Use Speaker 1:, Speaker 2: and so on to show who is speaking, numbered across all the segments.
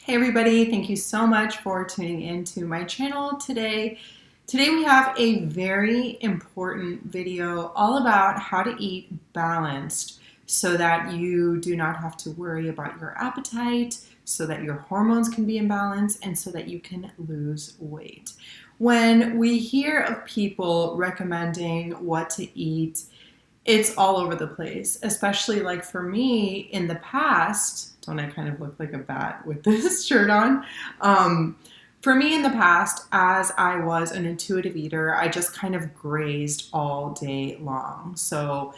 Speaker 1: Hey everybody, thank you so much for tuning into my channel today. Today we have a very important video all about how to eat balanced so that you do not have to worry about your appetite, so that your hormones can be in balance, and so that you can lose weight. When we hear of people recommending what to eat, it's all over the place, especially like for me in the past. Don't I kind of look like a bat with this shirt on? For me in the past, as I was an intuitive eater, I just kind of grazed all day long. So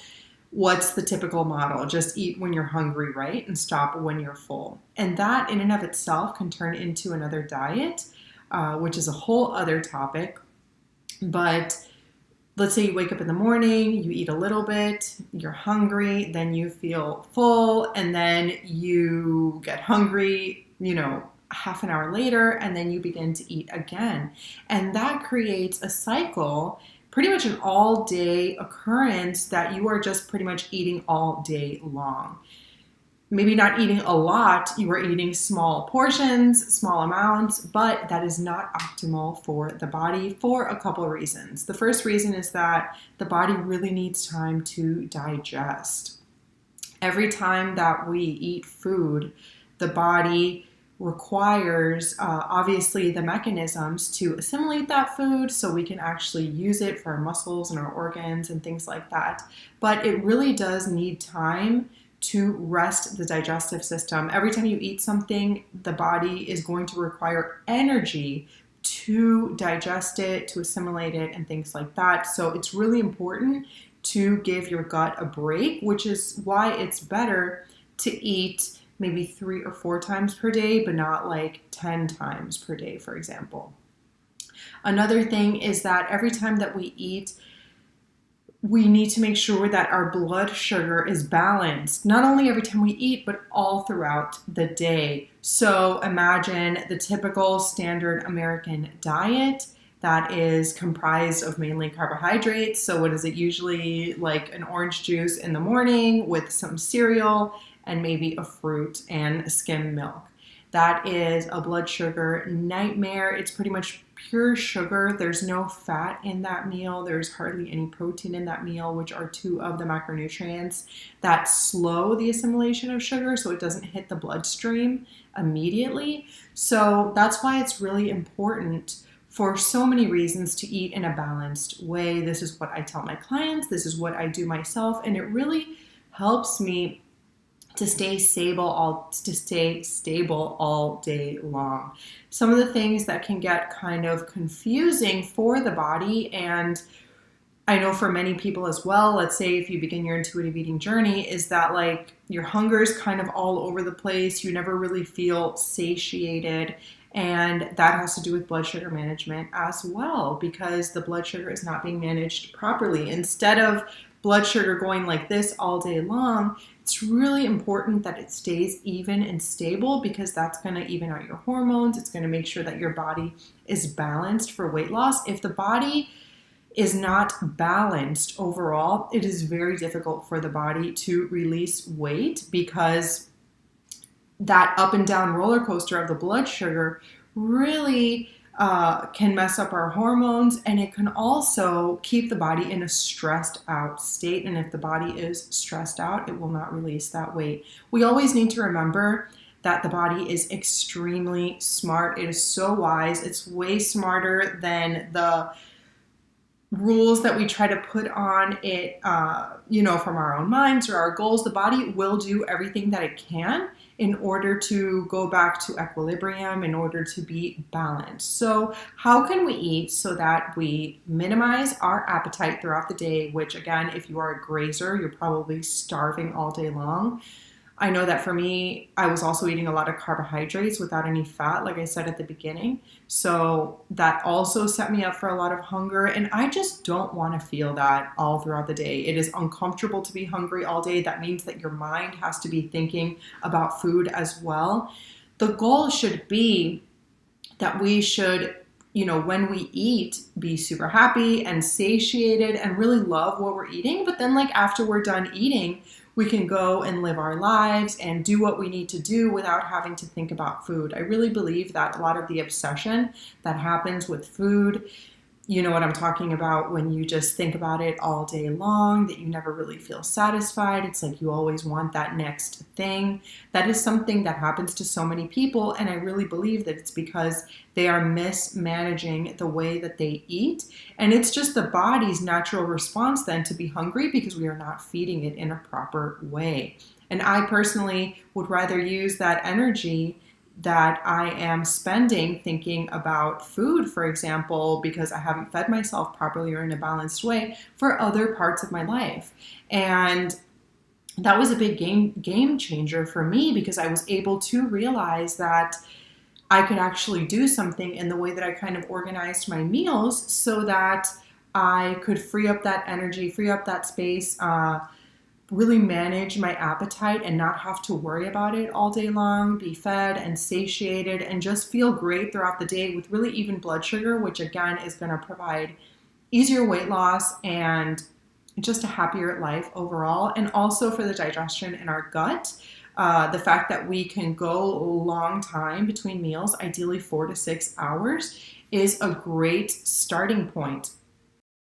Speaker 1: what's the typical model? Just eat when you're hungry, right? And stop when you're full. And that in and of itself can turn into another diet, which is a whole other topic. But let's say you wake up in the morning, you eat a little bit, you're hungry, then you feel full, and then you get hungry, half an hour later, and then you begin to eat again. And that creates a cycle, pretty much an all-day occurrence that you are just pretty much eating all day long. Maybe not eating a lot, you are eating small portions, small amounts, but that is not optimal for the body for a couple of reasons. The first reason is that the body really needs time to digest. Every time that we eat food, the body requires obviously the mechanisms to assimilate that food so we can actually use it for our muscles and our organs and things like that. But it really does need time to rest the digestive system. Every time you eat something, the body is going to require energy to digest it, to assimilate it, and things like that. So it's really important to give your gut a break, which is why it's better to eat maybe 3 or 4 times per day, but not like 10 times per day, for example. Another thing is that every time that we eat, we need to make sure that our blood sugar is balanced, not only every time we eat, but all throughout the day. So imagine the typical standard American diet that is comprised of mainly carbohydrates. So what is it usually? Like an orange juice in the morning with some cereal and maybe a fruit and skim milk. That is a blood sugar nightmare. It's pretty much pure sugar. There's no fat in that meal. There's hardly any protein in that meal, which are 2 of the macronutrients that slow the assimilation of sugar so it doesn't hit the bloodstream immediately. So that's why it's really important for so many reasons to eat in a balanced way. This is what I tell my clients. This is what I do myself. And it really helps me to stay stable all day long. Some of the things that can get kind of confusing for the body, and I know for many people as well, let's say if you begin your intuitive eating journey, is that like your hunger is kind of all over the place. You never really feel satiated. And that has to do with blood sugar management as well, because the blood sugar is not being managed properly. Instead of blood sugar going like this all day long, it's really important that it stays even and stable, because that's going to even out your hormones. It's going to make sure that your body is balanced for weight loss. If the body is not balanced overall, it is very difficult for the body to release weight, because that up and down roller coaster of the blood sugar really can mess up our hormones, and it can also keep the body in a stressed out state. And if the body is stressed out, it will not release that weight. We always need to remember that the body is extremely smart. It is so wise. It's way smarter than the rules that we try to put on it, from our own minds or our goals. The body will do everything that it can in order to go back to equilibrium, in order to be balanced. So how can we eat so that we minimize our appetite throughout the day, which again, if you are a grazer, you're probably starving all day long. I know that for me, I was also eating a lot of carbohydrates without any fat, like I said at the beginning. So that also set me up for a lot of hunger. And I just don't want to feel that all throughout the day. It is uncomfortable to be hungry all day. That means that your mind has to be thinking about food as well. The goal should be that we should, when we eat, be super happy and satiated and really love what we're eating. But then like after we're done eating, we can go and live our lives and do what we need to do without having to think about food. I really believe that a lot of the obsession that happens with food, you know what I'm talking about, when you just think about it all day long, that you never really feel satisfied. It's like you always want that next thing. That is something that happens to so many people, and I really believe that it's because they are mismanaging the way that they eat, and it's just the body's natural response then to be hungry because we are not feeding it in a proper way. And I personally would rather use that energy that I am spending thinking about food, for example, because I haven't fed myself properly or in a balanced way, for other parts of my life. And that was a big game changer for me, because I was able to realize that I could actually do something in the way that I kind of organized my meals so that I could free up that energy, free up that space, really manage my appetite and not have to worry about it all day long, be fed and satiated, and just feel great throughout the day with really even blood sugar, which again is going to provide easier weight loss and just a happier life overall. And also for the digestion in our gut, the fact that we can go a long time between meals, ideally 4 to 6 hours, is a great starting point.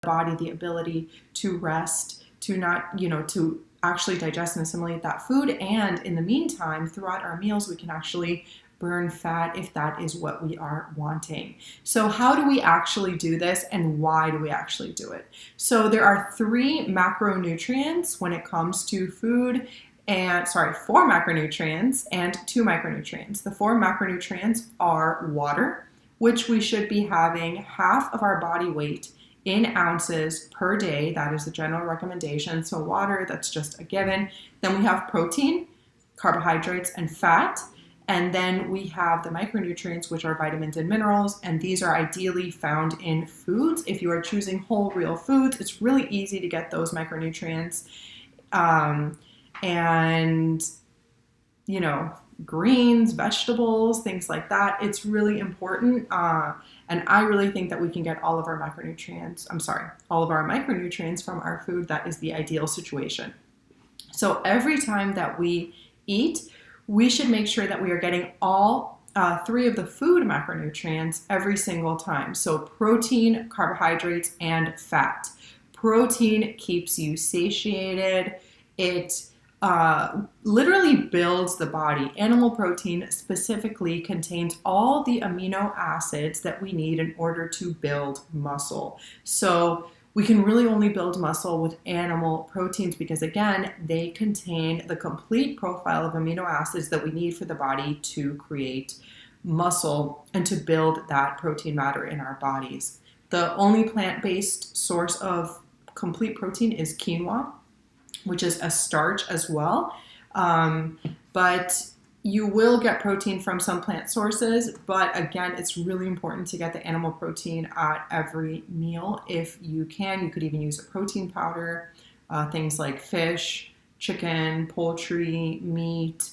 Speaker 1: The body, the ability to rest, to not, to actually digest and assimilate that food. And in the meantime, throughout our meals, we can actually burn fat if that is what we are wanting. So how do we actually do this, and why do we actually do it? So there are 3 macronutrients when it comes to food, and 4 macronutrients and 2 micronutrients. The 4 macronutrients are water, which we should be having half of our body weight in ounces per day. That is the general recommendation. So water, that's just a given. Then we have protein, carbohydrates, and fat. And then we have the micronutrients, which are vitamins and minerals. And these are ideally found in foods. If you are choosing whole, real foods, it's really easy to get those micronutrients. Greens, vegetables, things like that. It's really important. And I really think that we can get all of our micronutrients from our food. That is the ideal situation. So every time that we eat, we should make sure that we are getting all 3 of the food macronutrients every single time. So protein, carbohydrates, and fat. Protein keeps you satiated. It literally builds the body. Animal protein specifically contains all the amino acids that we need in order to build muscle. So we can really only build muscle with animal proteins because, again, they contain the complete profile of amino acids that we need for the body to create muscle and to build that protein matter in our bodies. The only plant-based source of complete protein is quinoa, which is a starch as well. But you will get protein from some plant sources, but again, it's really important to get the animal protein at every meal if you can. You could even use a protein powder, things like fish, chicken, poultry, meat,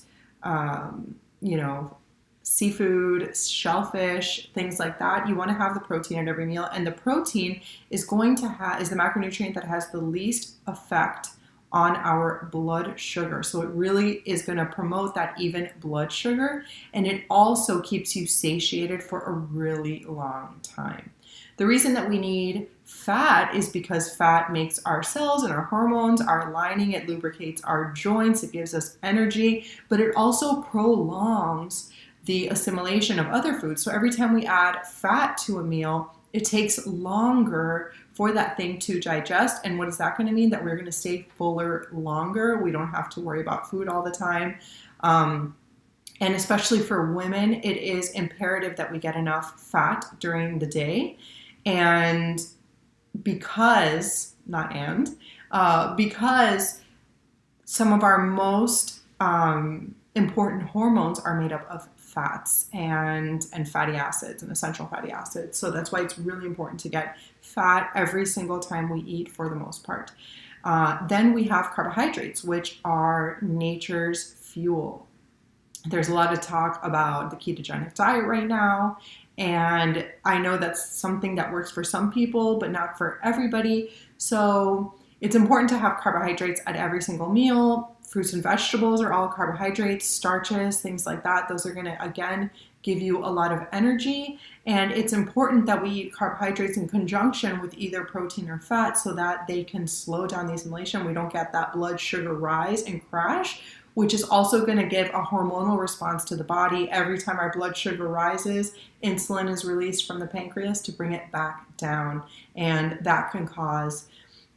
Speaker 1: seafood, shellfish, things like that. You want to have the protein at every meal, and the protein is the macronutrient that has the least effect on our blood sugar. So it really is going to promote that even blood sugar, and it also keeps you satiated for a really long time. The reason that we need fat is because fat makes our cells and our hormones, our lining, it lubricates our joints, it gives us energy, but it also prolongs the assimilation of other foods. So every time we add fat to a meal, it takes longer for that thing to digest. And what is that going to mean? That we're going to stay fuller longer. We don't have to worry about food all the time. And especially for women, it is imperative that we get enough fat during the day. And because some of our most important hormones are made up of fats and fatty acids and essential fatty acids. So that's why it's really important to get fat every single time we eat for the most part. Then we have carbohydrates, which are nature's fuel. There's a lot of talk about the ketogenic diet right now, and I know that's something that works for some people, but not for everybody. So it's important to have carbohydrates at every single meal. Fruits and vegetables are all carbohydrates, starches, things like that. Those are going to, again, give you a lot of energy. And it's important that we eat carbohydrates in conjunction with either protein or fat so that they can slow down the assimilation. We don't get that blood sugar rise and crash, which is also going to give a hormonal response to the body. Every time our blood sugar rises, insulin is released from the pancreas to bring it back down. And that can cause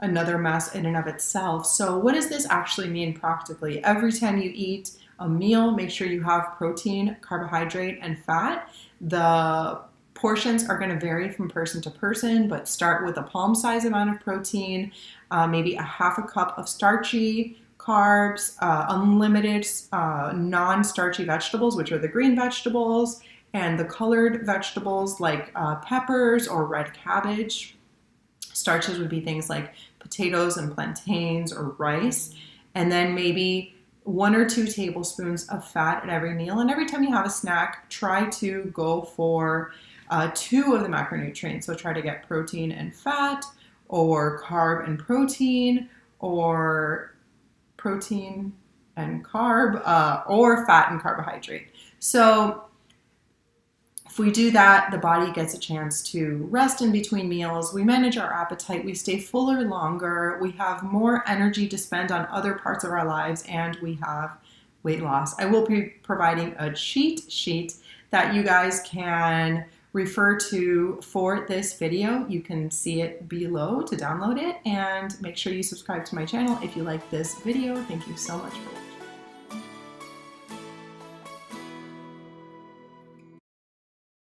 Speaker 1: another mess in and of itself. So what does this actually mean practically? Every time you eat a meal, make sure you have protein, carbohydrate, and fat. The portions are going to vary from person to person, but start with a palm-sized amount of protein, maybe a half a cup of starchy carbs, unlimited non-starchy vegetables, which are the green vegetables, and the colored vegetables like peppers or red cabbage. Starches would be things like potatoes and plantains or rice, and then maybe 1 or 2 tablespoons of fat at every meal. And every time you have a snack, try to go for 2 of the macronutrients. So try to get protein and fat, or carb and protein, or protein and carb, or fat and carbohydrate. So if we do that, the body gets a chance to rest in between meals. We manage our appetite. We stay fuller longer. We have more energy to spend on other parts of our lives, and we have weight loss. I will be providing a cheat sheet that you guys can refer to for this video. You can see it below to download it, and make sure you subscribe to my channel if you like this video. Thank you so much for watching.